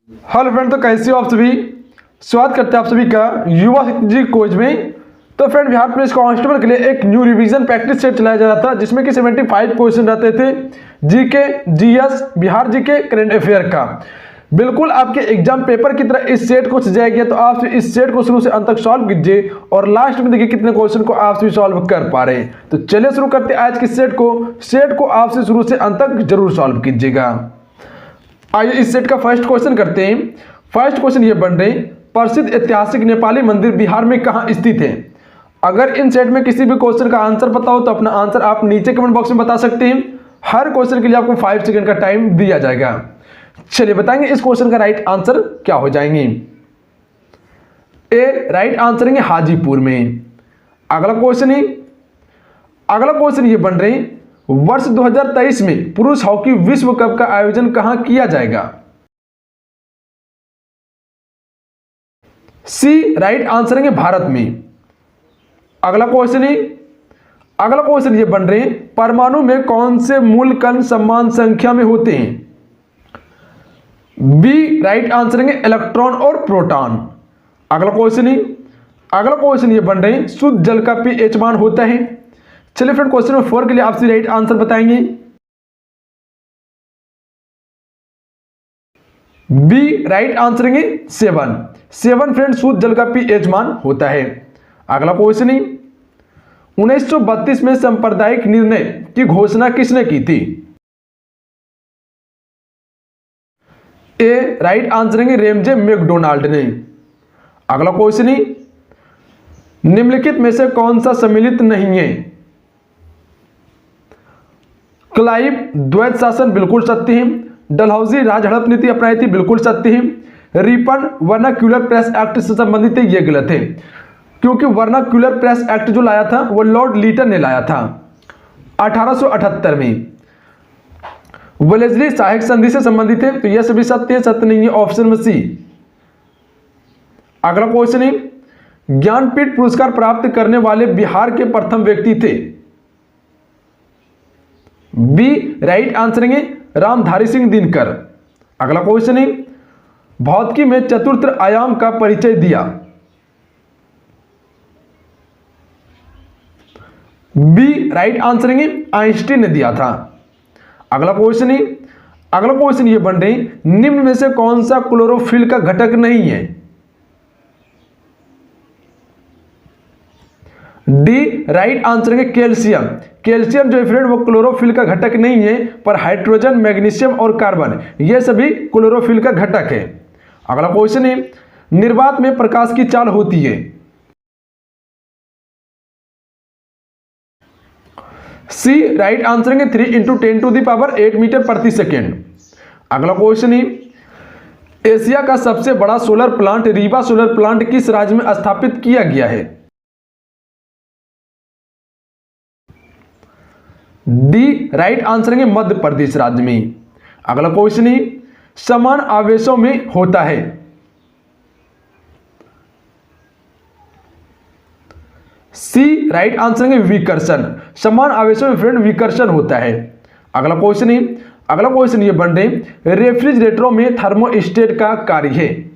Hello friend, तो कैसे हो आप सभी। स्वागत करते हैं आप सभी का युवा शक्ति जी कोच में। तो फ्रेंड, बिहार पुलिस कांस्टेबल के लिए एक न्यू रिवीजन प्रैक्टिस सेट चलाया जा रहा था, जिसमें कि 75 क्वेश्चन रहते थे GK, GS, Bihar GK, current affair का। बिल्कुल आपके एग्जाम पेपर की तरह इस सेट को सजाया गया। तो आप इस सेट को शुरू से अंत तक सॉल्व कीजिए और लास्ट में देखिए कितने क्वेश्चन को आप सभी सॉल्व कर पा रहे हैं। तो चलिए शुरू करते हैं आज की सेट को आप शुरू से अंत तक जरूर सॉल्व कीजिएगा। आइए इस सेट का फर्स्ट क्वेश्चन करते हैं। फर्स्ट क्वेश्चन ये बन रहे, प्रसिद्ध ऐतिहासिक नेपाली मंदिर बिहार में कहाँ स्थित है। अगर इन सेट में किसी भी क्वेश्चन का आंसर पता हो तो अपना आंसर आप नीचे कमेंट बॉक्स में बता सकते हैं। हर क्वेश्चन के लिए आपको 5 सेकंड का टाइम दिया जाएगा। चलिए बताएंगे इस क्वेश्चन का राइट आंसर क्या हो जाएंगे। ए राइट आंसर है हाजीपुर में। अगला क्वेश्चन ये बन रहे, वर्ष 2023 में पुरुष हॉकी विश्व कप का आयोजन कहां किया जाएगा। सी राइट आंसर है भारत में। अगला क्वेश्चन ये बन रहे, परमाणु में कौन से मूल कण समान संख्या में होते हैं। बी राइट आंसर है इलेक्ट्रॉन और प्रोटॉन। अगला क्वेश्चन ये बन रहे, शुद्ध जल का पीएच मान होता है। चलिए फ्रेंड, क्वेश्चन नंबर 4 के लिए आपसे राइट आंसर बताएंगे। बी राइट आंसर है 7 फ्रेंड, शुद्ध जल का पीएच मान होता है। अगला क्वेश्चन 1932 में सांप्रदायिक निर्णय की घोषणा किसने की थी। ए राइट आंसर है रेमजे मैकडोनाल्ड ने। अगला क्वेश्चन निम्नलिखित में से कौन सा सम्मिलित नहीं है। क्लाइव द्वैत शासन बिल्कुल सत्य है। डलहौजी राज हड़प नीति अपनाई थी, बिल्कुल सत्य है। रिपन वर्नाक्यूलर प्रेस एक्ट से संबंधित है, यह गलत है, क्योंकि वर्नाक्यूलर प्रेस एक्ट जो लाया था वो लॉर्ड लीटन ने लाया था 1878 में। वेलेस्ली सहायक संधि से संबंधित है, तो यह सभी सत्य है, सत्य नहीं है, ऑप्शन में सी। अगला क्वेश्चन है, ज्ञानपीठ पुरस्कार प्राप्त करने वाले बिहार के प्रथम व्यक्ति थे। बी राइट आंसर है रामधारी सिंह दिनकर। अगला क्वेश्चन है, भौतिकी में चतुर्थ आयाम का परिचय दिया। बी राइट आंसर है आइंस्टीन ने दिया था। अगला क्वेश्चन ये बन रहे, निम्न में से कौन सा क्लोरोफिल का घटक नहीं है। डी राइट आंसर है कैल्शियम जो फ्रेंड वो क्लोरोफिल का घटक नहीं है, पर हाइड्रोजन, मैग्नीशियम और कार्बन ये सभी क्लोरोफिल का घटक है। अगला क्वेश्चन है, निर्वात में प्रकाश की चाल होती है। सी राइट आंसर है 3 × 10⁸ मीटर प्रति सेकेंड। अगला क्वेश्चन है, एशिया का सबसे बड़ा solar plant Rewa solar plant किस राज्य में स्थापित किया गया है। डी राइट आंसर है मध्य प्रदेश राज्य में। अगला क्वेश्चन है, समान आवेशों में होता है। सी राइट आंसर है विकर्षण। समान आवेशों में फ्रेंड विकर्षण होता है। अगला क्वेश्चन ये बन रहे, रेफ्रिजरेटरों में थर्मोस्टेट का कार्य है।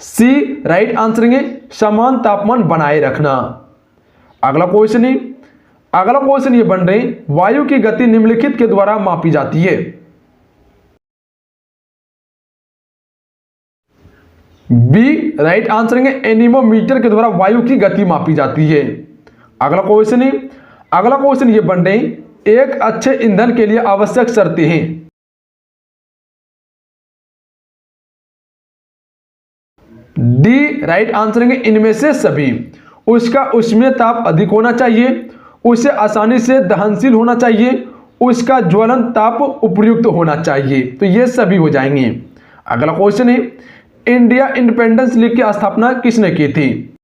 सी राइट आंसर है समान तापमान बनाए रखना। अगला क्वेश्चन ये बन रहे, वायु की गति निम्नलिखित के द्वारा मापी जाती है। बी राइट आंसर है एनीमोमीटर के द्वारा वायु की गति मापी जाती है। अगला क्वेश्चन ये बन रहे, एक अच्छे ईंधन के लिए आवश्यक शर्तें हैं। डी राइट आंसर है इनमें से सभी। उसका उष्मीय ताप अधिक होना चाहिए, उसे आसानी से दहनशील होना चाहिए, उसका ज्वलन ताप उपयुक्त होना चाहिए, तो ये सभी हो जाएंगे। अगला क्वेश्चन है, इंडिया इंडिपेंडेंस लीग की स्थापना किसने की थी।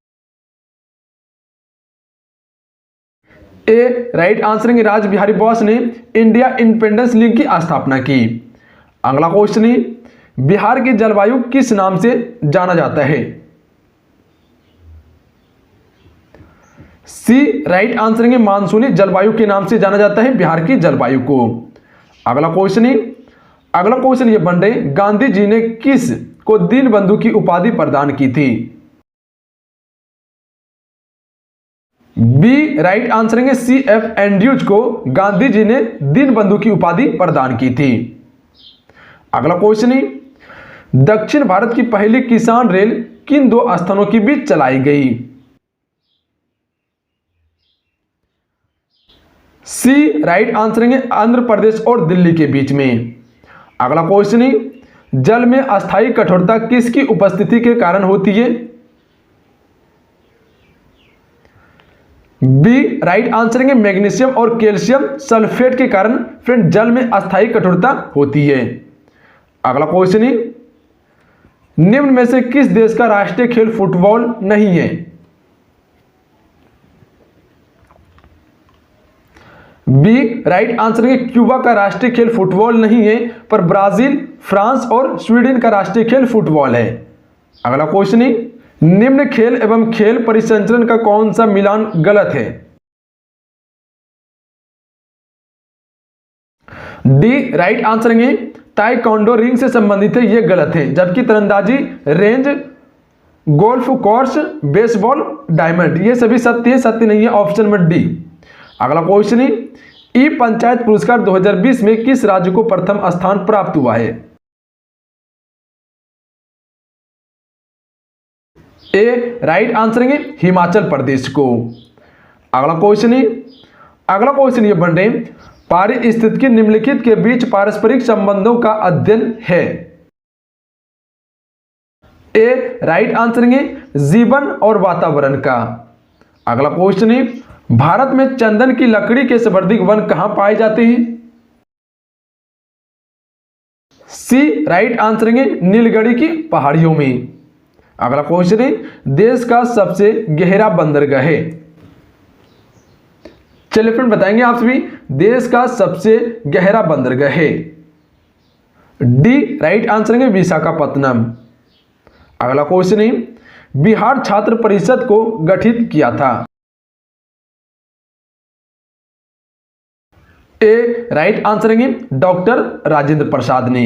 ए राइट आंसर है राज बिहारी बोस ने इंडिया इंडिपेंडेंस लीग की स्थापना की। अगला क्वेश्चन है, बिहार की जलवायु किस नाम से जाना जाता है। सी राइट आंसर है मानसूनी जलवायु के नाम से जाना जाता है बिहार की जलवायु को। अगला क्वेश्चन है, अगला क्वेश्चन ये बन रहे, गांधी जी ने किस को दीनबंधु की उपाधि प्रदान की थी? बी राइट आंसर है CF एंड्रयूज को गांधी जी ने दीनबंधु की उपाधि प्रदान की थी। अगला क्वेश्चन है, दक्षिण भारत की पहली किसान रेल किन दो स्थानों के बीच चलाई गई? सी राइट आंसर है आंध्र प्रदेश और दिल्ली के बीच में। अगला क्वेश्चन है, जल में अस्थायी कठोरता किसकी उपस्थिति के कारण होती है? बी राइट आंसर है मैग्नीशियम और कैल्शियम सल्फेट के कारण फ्रेंड जल में अस्थायी कठोरता होती है। अगला क्वेश्चन है, निम्न में से किस देश का राष्ट्रीय खेल फुटबॉल नहीं है? बी राइट आंसर है क्यूबा का राष्ट्रीय खेल फुटबॉल नहीं है, पर ब्राजील, फ्रांस और स्वीडन का राष्ट्रीय खेल फुटबॉल है। अगला क्वेश्चन है, निम्न खेल एवं खेल परिसंचरण का कौन सा मिलान गलत है? डी राइट आंसर है ताइक्वांडो रिंग से संबंधित है, यह गलत है। जबकि तीरंदाजी, range, golf course, baseball, diamond, ये सभी सत्य है, सत्य नहीं है, ऑप्शन में डी। अगला क्वेश्चन है, ई पंचायत पुरस्कार 2020 में किस राज्य को प्रथम स्थान प्राप्त हुआ है? ए राइट आंसर है हिमाचल प्रदेश को। अगला क्वेश्चन ये बन रहे, पारिस्थितिकी निम्नलिखित के बीच पारस्परिक संबंधों का अध्ययन है। ए राइट आंसर है जीवन और वातावरण का। अगला क्वेश्चन है, भारत में चंदन की लकड़ी के संवर्धित वन कहां पाए जाते हैं? सी राइट आंसर है नीलगिरी की पहाड़ियों में। अगला क्वेश्चन है, देश का सबसे गहरा बंदरगाह है। चलिए फ्रेंड बताएंगे आप सभी, देश का सबसे गहरा बंदरगाह है। डी राइट आंसर है विशाखापत्तनम। अगला क्वेश्चन है, बिहार छात्र परिषद को गठित किया था। ए राइट आंसर है डॉक्टर राजेंद्र प्रसाद ने।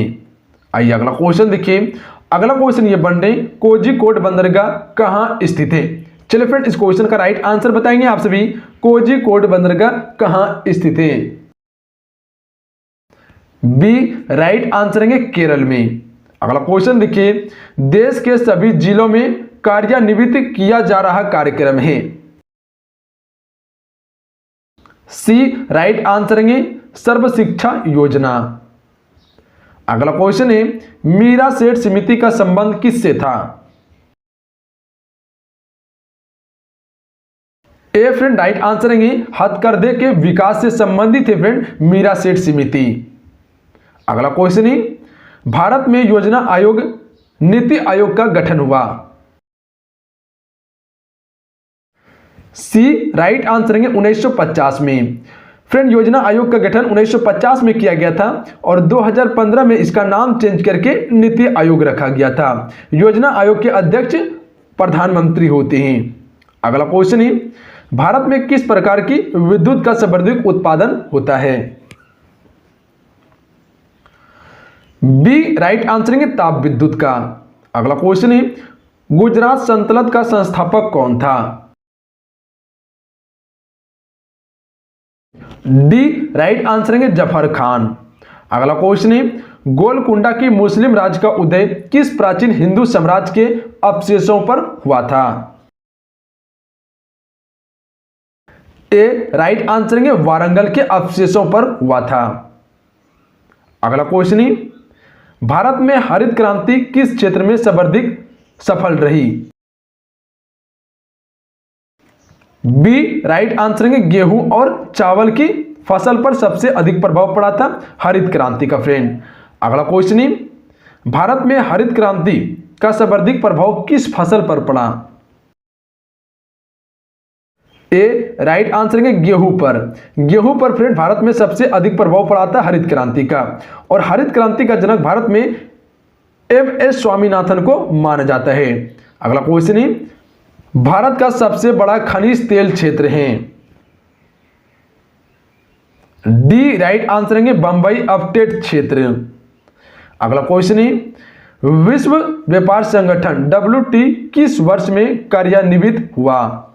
आइए अगला क्वेश्चन देखिए। अगला क्वेश्चन ये बन रहे, कोझिकोड बंदरगाह कहां स्थित है? चलिए फ्रेंड इस क्वेश्चन का राइट आंसर बताएंगे आप सभी, कोझिकोड बंदरगाह कहां स्थित है? बी राइट आंसर है केरल में। अगला क्वेश्चन देखिए, देश के सभी जिलों में कार्यान्वित किया जा रहा कार्यक्रम है। सी राइट आंसर है सर्व शिक्षा योजना। अगला क्वेश्चन है, मीरा सेठ समिति का संबंध किससे था? ए फ्रेंड राइट आंसर है हथकरघे के विकास से संबंधित है फ्रेंड मीरा सेठ समिति। अगला क्वेश्चन है, भारत में योजना आयोग नीति आयोग का गठन हुआ। सी राइट आंसर है 1950 में। फ्रेंड योजना आयोग का गठन 1950 में किया गया था और 2015 में इसका नाम चेंज करके नीति आयोग रखा गया था। योजना आयोग के अध्यक्ष प्रधानमंत्री होते हैं। अगला क्वेश्चन है, भारत में किस प्रकार की विद्युत का सर्वाधिक उत्पादन होता है? बी राइट आंसर है ताप विद्युत का। अगला क्वेश्चन है, गुजरात सल्तनत का संस्थापक कौन था? डी राइट आंसर है जफर खान। अगला क्वेश्चन है, गोलकुंडा की मुस्लिम राज्य का उदय किस प्राचीन हिंदू साम्राज्य के अवशेषों पर हुआ था? ए राइट आंसर है वारंगल के अवशेषों पर हुआ था। अगला क्वेश्चन है, भारत में हरित क्रांति किस क्षेत्र में सर्वाधिक सफल रही? बी राइट आंसर है गेहूं और चावल की फसल पर सबसे अधिक प्रभाव पड़ा था हरित क्रांति का फ्रेंड। अगला क्वेश्चन है, भारत में हरित क्रांति का सर्वाधिक प्रभाव किस फसल पर पड़ा? ए राइट आंसर है गेहूं पर। गेहूं पर फ्रेंड भारत में सबसे अधिक प्रभाव पड़ा था हरित क्रांति का, और हरित क्रांति का जनक भारत में एम.एस. स्वामीनाथन को माना जाता है। अगला क्वेश्चन है, भारत का सबसे बड़ा खनिज तेल क्षेत्र है। डी राइट आंसर है बंबई अपस्टेट क्षेत्र। अगला क्वेश्चन है, विश्व व्यापार संगठन WTO किस वर्ष में कार्यान्वित हुआ?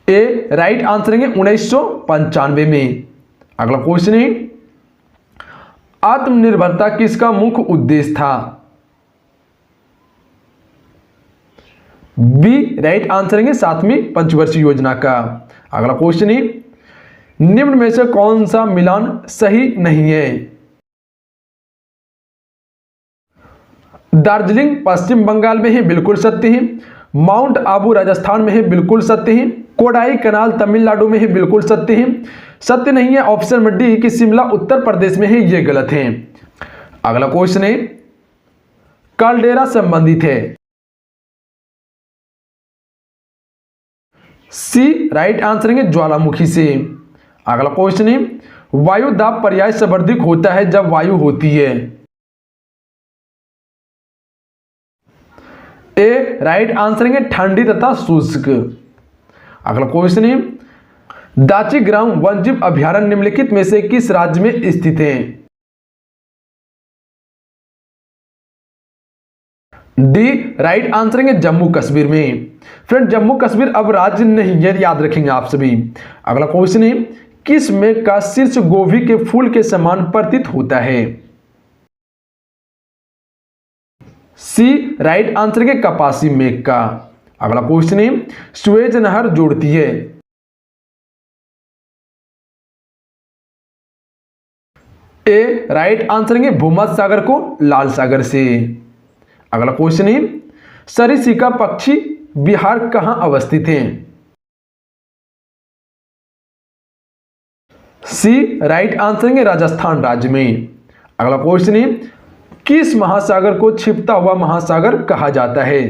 ए राइट आंसर है 1995 में। अगला क्वेश्चन है, आत्मनिर्भरता किसका मुख्य उद्देश्य था? बी राइट आंसर है 7वीं पंचवर्षीय योजना का। अगला क्वेश्चन है, निम्न में से कौन सा मिलान सही नहीं है? दार्जिलिंग पश्चिम बंगाल में है, बिल्कुल सत्य है। माउंट आबू राजस्थान में है, बिल्कुल सत्य है। कोडाई कनाल तमिलनाडु में है, बिल्कुल सत्य है। सत्य नहीं है ऑप्शन में डी कि शिमला उत्तर प्रदेश में है, यह गलत है। अगला क्वेश्चन है, काल्डेरा संबंधित है। सी राइट आंसर है ज्वालामुखी से। अगला क्वेश्चन है, वायु दाब पर्याय संवर्धित होता है जब वायु होती है। ए राइट आंसर है ठंडी तथा शुष्क। अगला क्वेश्चन है, दाचीग्राम वन्यजीव अभयारण्य निम्नलिखित में से किस राज्य में स्थित है? डी राइट आंसर है जम्मू कश्मीर में। फ्रेंड जम्मू कश्मीर अब राज्य नहीं है, याद रखेंगे आप सभी। अगला क्वेश्चन है, किस मेघ का शीर्ष गोभी के फूल के समान प्रतीत होता है? सी राइट आंसर है कपासी मेघ का। अगला क्वेश्चन है, सुएज नहर जोड़ती है। ए राइट आंसर है भूमध्य सागर को लाल सागर से। अगला क्वेश्चन है, सरीसृप पक्षी बिहार कहां अवस्थित है? सी राइट आंसर है राजस्थान राज्य में। अगला क्वेश्चन है, किस महासागर को छिपता हुआ महासागर कहा जाता है?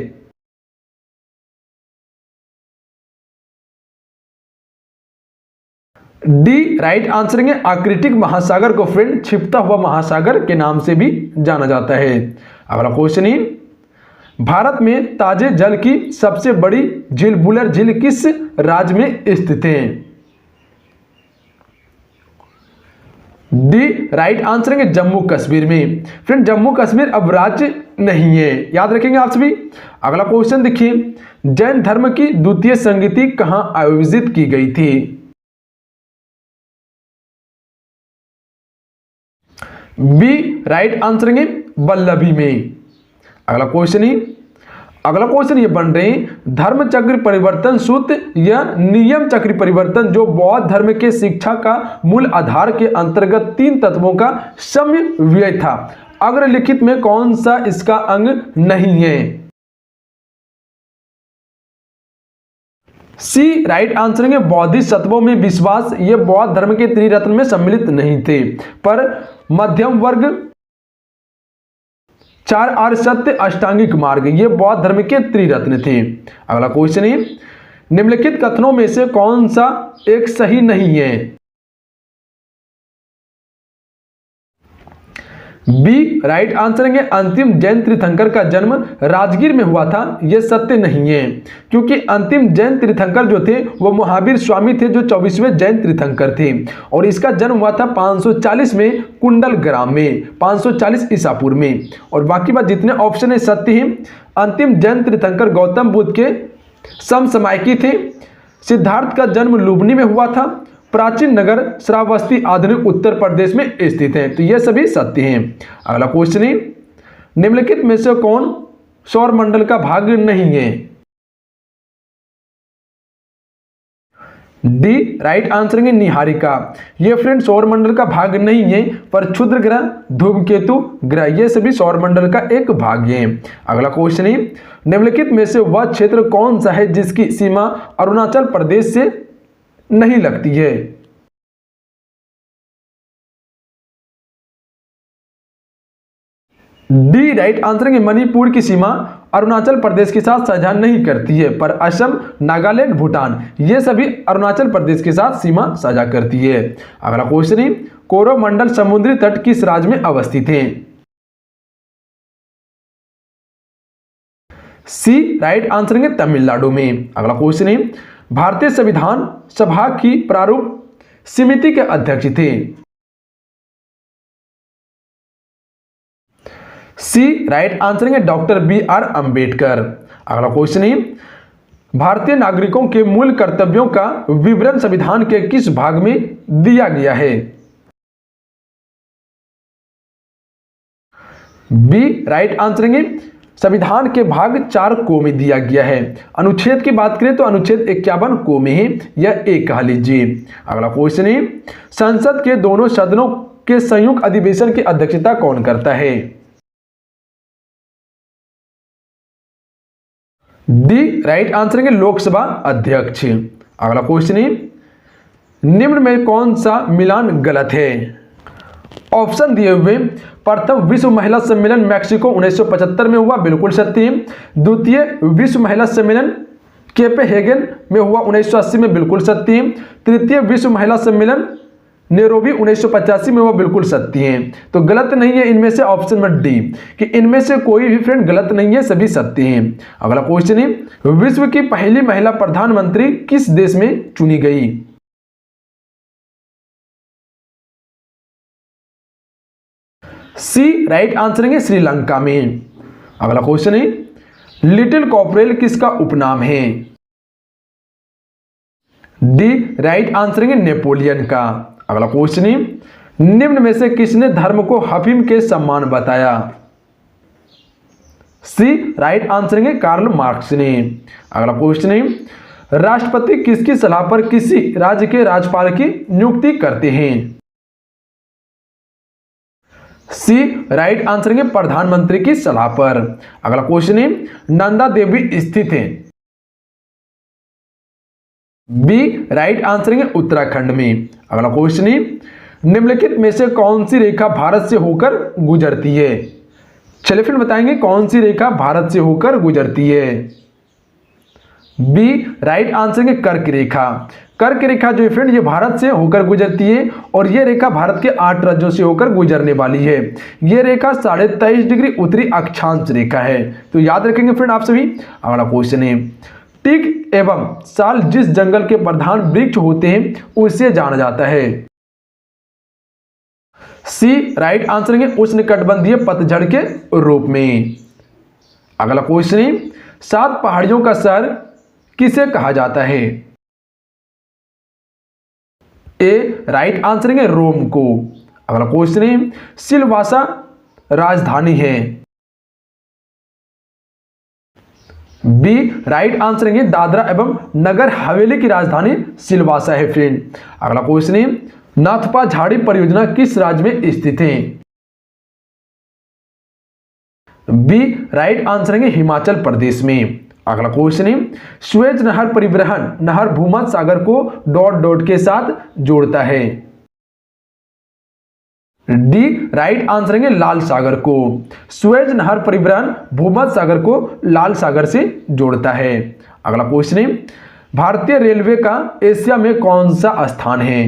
डी राइट आंसर है आर्कटिक महासागर को फ्रेंड छिपता हुआ महासागर के नाम से भी जाना जाता है। अगला क्वेश्चन है, भारत में ताजे जल की सबसे बड़ी झील बुलर झील किस राज्य में स्थित है? डी राइट आंसर है जम्मू कश्मीर में। फ्रेंड जम्मू कश्मीर अब राज्य नहीं है, याद रखेंगे आप सभी। अगला क्वेश्चन देखिए, जैन धर्म की द्वितीय संगीति कहां आयोजित की गई थी? बी राइट आंसर है वल्लभी में। अगला क्वेश्चन ये बन रहे हैं, धर्म चक्र परिवर्तन सूत्र या नियम चक्र परिवर्तन जो बौद्ध धर्म के शिक्षा का मूल आधार के अंतर्गत 3 तत्वों का समन्वय था, अग्रलिखित में कौन सा इसका अंग नहीं है? सी राइट आंसर है बौद्धिक तत्वों में विश्वास। ये बौद्ध धर्म के त्रिरत्न में सम्मिलित नहीं थे, पर मध्यम वर्ग, 4 आर्य सत्य, अष्टांगिक मार्ग, ये बौद्ध धर्म के त्रिरत्न थे। अगला क्वेश्चन है, निम्नलिखित कथनों में से कौन सा एक सही नहीं है? बी राइट आंसर है अंतिम जैन तीर्थंकर का जन्म राजगीर में हुआ था, यह सत्य नहीं है, क्योंकि अंतिम जैन तीर्थंकर जो थे वो महावीर स्वामी थे जो 24वें जैन तीर्थंकर थे, और इसका जन्म हुआ था 540 में कुंडल ग्राम में, 540 ईसा पूर्व में। और बाकी बात जितने ऑप्शन है सत्य हैं। अंतिम जैन तीर्थंकर गौतम बुद्ध के समसामयिकी थे। सिद्धार्थ का जन्म लुम्बिनी में हुआ था। प्राचीन नगर श्रावस्ती आधुनिक उत्तर प्रदेश में स्थित है, तो ये सभी सत्य हैं। अगला क्वेश्चन है, निम्नलिखित में से कौन सौर मंडल का भाग नहीं है? डी राइट आंसर है निहारिका। ये फ्रेंड सौर मंडल का भाग नहीं है, पर क्षुद्र ग्रह, धूमकेतु ग्रह, ये सभी सौर मंडल का एक भाग है। अगला क्वेश्चन है, निम्नलिखित में से वह क्षेत्र कौन सा है जिसकी सीमा अरुणाचल प्रदेश से नहीं लगती है? डी राइट आंसर है मणिपुर की सीमा अरुणाचल प्रदेश के साथ साझा नहीं करती है, पर असम, नागालैंड, भूटान, ये सभी अरुणाचल प्रदेश के साथ सीमा साझा करती है। अगला क्वेश्चन है, कोरोमंडल समुद्री तट किस राज्य में अवस्थित है? सी राइट आंसर है तमिलनाडु में। अगला क्वेश्चन है, भारतीय संविधान सभा की प्रारूप समिति के अध्यक्ष थे? सी राइट आंसर है डॉक्टर BR अम्बेडकर। अगला क्वेश्चन है भारतीय नागरिकों के मूल कर्तव्यों का विवरण संविधान के किस भाग में दिया गया है? बी राइट आंसर है संविधान के भाग 4 को में दिया गया है। अनुच्छेद की बात करें तो अनुच्छेद 51 को में है, यह एक कह लीजिए। अगला क्वेश्चन है संसद के दोनों सदनों के संयुक्त अधिवेशन की अध्यक्षता कौन करता है? डी राइट आंसर है लोकसभा अध्यक्ष। अगला क्वेश्चन है निम्न में कौन सा मिलान गलत है? ऑप्शन दिए हुए प्रथम विश्व महिला सम्मेलन मैक्सिको 1975 में हुआ, बिल्कुल सत्य है। द्वितीय विश्व महिला सम्मेलन कोपेनहेगन में हुआ 1980 में, बिल्कुल सत्य है। तृतीय विश्व महिला सम्मेलन नैरोबी 1985 में हुआ, बिल्कुल सत्य है। तो गलत नहीं है इनमें से ऑप्शन नंबर डी कि इनमें से कोई भी फ्रेंड गलत नहीं है, सभी सत्य हैं। अगला क्वेश्चन है विश्व की पहली महिला प्रधानमंत्री किस देश में चुनी गई? सी राइट आंसर है श्रीलंका में। अगला क्वेश्चन है लिटिल कॉर्पोरल किसका उपनाम है? डी राइट आंसर है नेपोलियन का। अगला क्वेश्चन है निम्न में से किसने धर्म को अफीम के समान बताया? सी राइट आंसर है कार्ल मार्क्स ने। अगला क्वेश्चन है राष्ट्रपति किसकी सलाह पर किसी राज्य के राज्यपाल की नियुक्ति करते हैं? सी राइट आंसर है प्रधानमंत्री की सलाह पर। अगला क्वेश्चन है नंदा देवी स्थित है? बी राइट आंसर है उत्तराखंड में। अगला क्वेश्चन है निम्नलिखित में से कौन सी रेखा भारत से होकर गुजरती है? चलिए फिर बताएंगे कौन सी रेखा भारत से होकर गुजरती है। बी राइट आंसर है कर्क रेखा। कर्क रेखा जो फ्रेंड ये भारत से होकर गुजरती है और ये रेखा भारत के 8 राज्यों से होकर गुजरने वाली है। ये रेखा 23.5 डिग्री उत्तरी अक्षांश रेखा है, तो याद रखेंगे फ्रेंड आप सभी। अगला क्वेश्चन है टीक एवं साल जिस जंगल के प्रधान वृक्ष होते हैं उसे जाना जाता है? सी राइट आंसर है उष्णकटिबंधीय पतझड़ के रूप में। अगला क्वेश्चन है 7 पहाड़ियों का शहर किसे कहा जाता है? ए राइट आंसर है रोम को। अगला क्वेश्चन है सिलवासा राजधानी है? बी राइट आंसर है दादरा एवं नगर हवेली की राजधानी सिलवासा है फ्रेंड। अगला क्वेश्चन है नाथपा झाड़ी परियोजना किस राज्य में स्थित है? बी राइट आंसर है हिमाचल प्रदेश में। अगला क्वेश्चन है सुएज नहर परिवहन नहर भूमध्य सागर को डॉट डॉट के साथ जोड़ता है? डी राइट आंसर है लाल सागर को। सुएज नहर परिवहन भूमध्य सागर को लाल सागर से जोड़ता है। अगला क्वेश्चन है भारतीय रेलवे का एशिया में कौन सा स्थान है?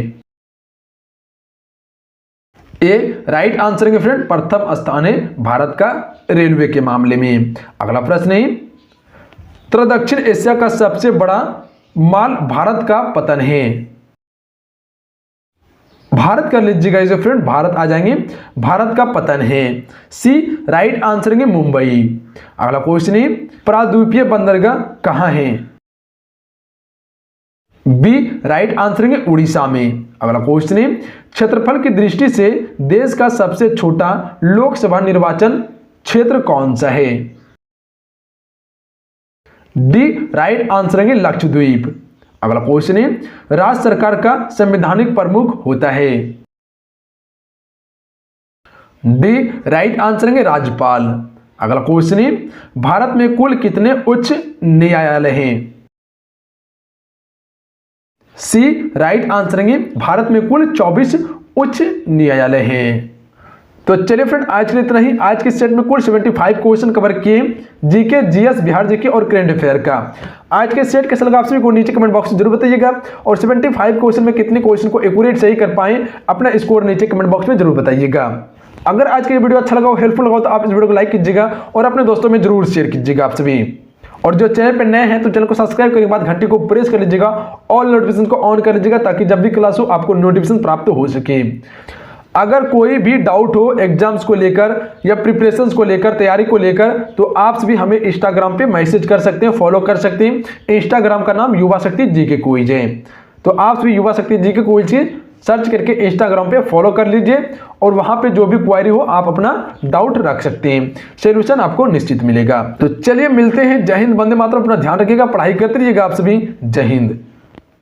ए राइट आंसर है फ्रेंड प्रथम स्थान है भारत का रेलवे के मामले में। अगला प्रश्न है दक्षिण एशिया का सबसे बड़ा माल भारत का पतन है? भारत कर लीजिएगा इसे फ्रेंड, भारत आ जाएंगे, भारत का पतन है। सी राइट आंसर है मुंबई। अगला क्वेश्चन है प्राद्वीपीय बंदरगाह कहां है? बी राइट आंसर है उड़ीसा में। अगला क्वेश्चन है क्षेत्रफल की दृष्टि से देश का सबसे छोटा लोकसभा निर्वाचन क्षेत्र कौन सा है? डी राइट आंसर है लक्षद्वीप। अगला क्वेश्चन है राज्य सरकार का संवैधानिक प्रमुख होता है? डी राइट आंसर है राज्यपाल। अगला क्वेश्चन है भारत में कुल कितने उच्च न्यायालय हैं? सी राइट आंसर है भारत में कुल 24 उच्च न्यायालय हैं। तो चलिए फ्रेंड आज के लिए इतना ही। आज के सेट में कुल 75 क्वेश्चन कवर किए जीके, जीएस, बिहार जीके और करंट अफेयर का। आज के सेट कैसा लगा आप सभी को नीचे कमेंट बॉक्स में जरूर बताइएगा और 75 क्वेश्चन में कितने क्वेश्चन को एक्यूरेट सही कर पाए अपना स्कोर नीचे कमेंट बॉक्स में जरूर बताइएगा। अगर आज का ये वीडियो अच्छा लगा हो, हेल्पफुल लगा हो तो आप इस वीडियो को लाइक कीजिएगा और अपने दोस्तों में जरूर शेयर कीजिएगा आप सभी। और जो चैनल पर नए हैं तो चैनल को सब्सक्राइब करने के बाद घंटी को प्रेस कर लीजिएगा, ऑल नोटिफिकेशन को ऑन कर लीजिएगा ताकि जब भी क्लास हो आपको नोटिफिकेशन प्राप्त हो सके। अगर कोई भी डाउट हो एग्जाम्स को लेकर या प्रिपरेशंस को लेकर, तैयारी को लेकर, तो आप भी हमें इंस्टाग्राम पे मैसेज कर सकते हैं, फॉलो कर सकते हैं। इंस्टाग्राम का नाम युवा शक्ति जीके क्विज है। तो आप भी युवा शक्ति जीके क्विज सर्च करके इंस्टाग्राम पे फॉलो कर लीजिए और वहां पे जो भी क्वेरी हो आप अपना डाउट रख सकते हैं, सोल्यूशन आपको निश्चित मिलेगा। तो चलिए मिलते हैं। जय हिंद, वंदे मातरम। अपना ध्यान रखिएगा, पढ़ाई करते रहिएगा आप सभी। जय हिंद।